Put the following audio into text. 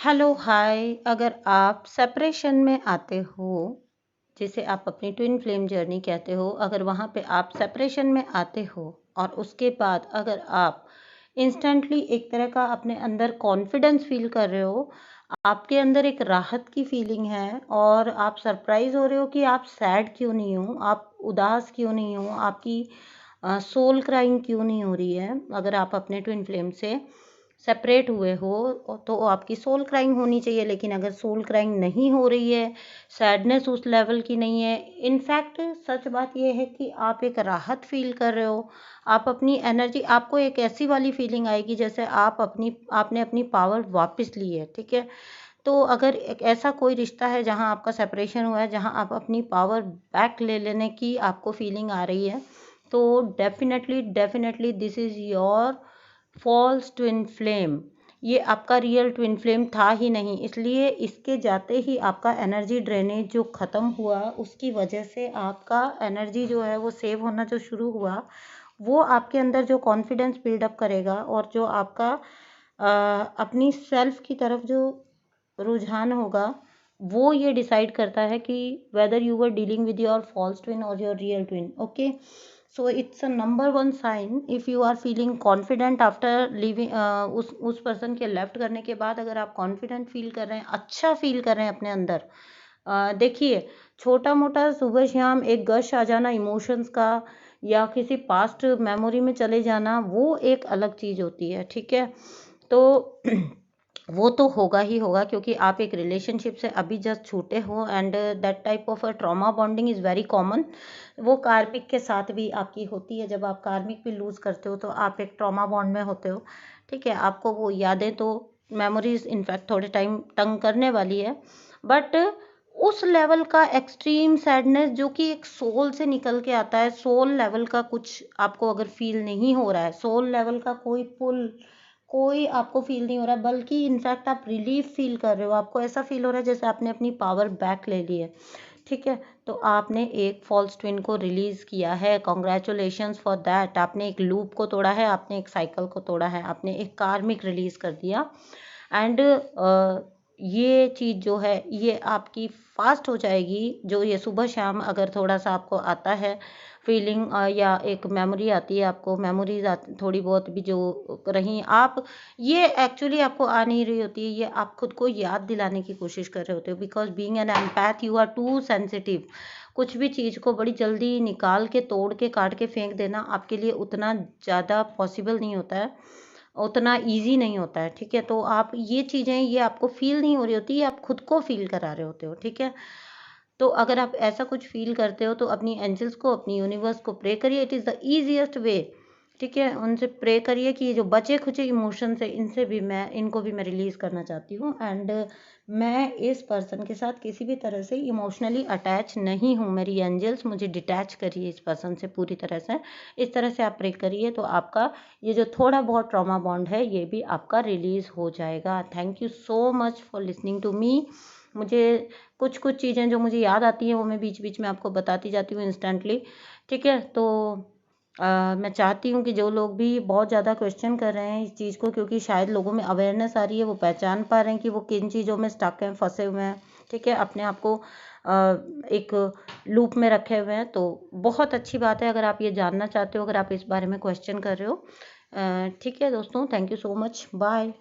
Hello hi. अगर आप separation में आते हो, जिसे आप अपनी ट्विन फ्लेम जर्नी कहते हो, अगर वहाँ पे आप सेपरेशन में आते हो और उसके बाद अगर आप इंस्टेंटली एक तरह का अपने अंदर कॉन्फिडेंस फील कर रहे हो, आपके अंदर एक राहत की फीलिंग है और आप सरप्राइज हो रहे हो कि आप सैड क्यों नहीं हो, आप उदास क्यों नहीं हो, आपकी सोल क्राइंग क्यों नहीं हो रही है। अगर आप अपने ट्विन फ्लेम से सेपरेट हुए हो तो आपकी सोल क्राइंग होनी चाहिए, लेकिन अगर सोल क्राइंग नहीं हो रही है, सैडनेस उस लेवल की नहीं है, इनफैक्ट सच बात यह है कि आप एक राहत फील कर रहे हो, आप अपनी एनर्जी, आपको एक ऐसी वाली फीलिंग आएगी जैसे आपने अपनी पावर वापस ली है। ठीक है, तो अगर एक ऐसा कोई रिश्ता है जहां आपका सेपरेशन हुआ है, जहां आप अपनी पावर बैक ले लेने की आपको फीलिंग आ रही है, तो definitely definitely this is your false twin flame. ये आपका रियल ट्विन फ्लेम था ही नहीं, इसलिए इसके जाते ही आपका एनर्जी ड्रेनेज जो ख़त्म हुआ, उसकी वजह से आपका एनर्जी जो है वो सेव होना जो शुरू हुआ, वो आपके अंदर जो कॉन्फिडेंस बिल्डअप करेगा और जो आपका अपनी सेल्फ की तरफ जो रुझान होगा, वो ये डिसाइड करता है कि whether you were dealing with your false twin और your real twin. Okay, so it's a number one sign if you are feeling confident after living, उस पर्सन के लेफ्ट करने के बाद अगर आप कॉन्फिडेंट फील कर रहे हैं, अच्छा फील कर रहे हैं अपने अंदर। देखिए, छोटा मोटा सुबह शाम एक गश आ जाना इमोशंस का या किसी पास्ट मेमोरी में चले जाना, वो एक अलग चीज़ होती है। ठीक है, तो वो तो होगा ही होगा, क्योंकि आप एक रिलेशनशिप से अभी जस्ट छूटे हो and that type of a trauma bonding is very common. वो कार्मिक के साथ भी आपकी होती है। जब आप कार्मिक भी लूज़ करते हो तो आप एक ट्रॉमा बॉन्ड में होते हो। ठीक है, आपको वो यादें तो मेमोरीज इनफैक्ट थोड़े टाइम तंग करने वाली है, बट उस लेवल का एक्सट्रीम सैडनेस जो कि एक सोल से निकल के आता है, सोल लेवल का कुछ आपको अगर फील नहीं हो रहा है, सोल लेवल का कोई पुल कोई आपको फील नहीं हो रहा है, बल्कि इनफैक्ट आप रिलीफ फील कर रहे हो, आपको ऐसा फील हो रहा है जैसे आपने अपनी पावर बैक ले ली है। ठीक है, तो आपने एक फॉल्स ट्विन को रिलीज किया है, कॉन्ग्रेचुलेशंस फॉर दैट। आपने एक लूप को तोड़ा है, आपने एक साइकिल को तोड़ा है, आपने एक कार्मिक रिलीज कर दिया। एंड ये चीज़ जो है ये आपकी फास्ट हो जाएगी। जो ये सुबह शाम अगर थोड़ा सा आपको आता है फीलिंग या एक मेमोरी आती है, आपको मेमोरीज थोड़ी बहुत भी जो रही, आप ये एक्चुअली आपको आ नहीं रही होती है, ये आप खुद को याद दिलाने की कोशिश कर रहे होते हो, because being an empath you are too sensitive. कुछ भी चीज़ को बड़ी जल्दी निकाल के तोड़ के काट के फेंक देना आपके लिए उतना ज़्यादा पॉसिबल नहीं होता है, उतना इजी नहीं होता है। ठीक है, तो आप ये चीज़ें ये आपको फील नहीं हो रही होती, ये आप खुद को फील करा रहे होते हो। ठीक है, तो अगर आप ऐसा कुछ फील करते हो तो अपनी एंजल्स को, अपनी यूनिवर्स को प्रे करिए, इट इज़ द ईजीएस्ट वे। ठीक है, उनसे प्रे करिए कि ये जो बचे खुचे इमोशंस है, इनको भी मैं रिलीज़ करना चाहती हूँ। एंड मैं इस पर्सन के साथ किसी भी तरह से इमोशनली अटैच नहीं हूँ। मेरी एंजल्स मुझे डिटैच करिए इस पर्सन से पूरी तरह से। इस तरह से आप प्रे करिए तो आपका ये जो थोड़ा बहुत ट्रॉमा बॉन्ड है ये भी आपका रिलीज़ हो जाएगा। Thank you so much for listening to me. मुझे कुछ कुछ चीज़ें जो मुझे याद आती हैं वो मैं बीच बीच में आपको बताती जाती हूँ इंस्टेंटली। ठीक है, तो मैं चाहती हूँ कि जो लोग भी बहुत ज़्यादा क्वेश्चन कर रहे हैं इस चीज़ को, क्योंकि शायद लोगों में अवेयरनेस आ रही है, वो पहचान पा रहे हैं कि वो किन चीज़ों में स्टक हैं, फंसे हुए हैं। ठीक है, अपने आप को एक लूप में रखे हुए हैं, तो बहुत अच्छी बात है अगर आप ये जानना चाहते हो, अगर आप इस बारे में क्वेश्चन कर रहे हो। ठीक है दोस्तों, thank you so much, bye.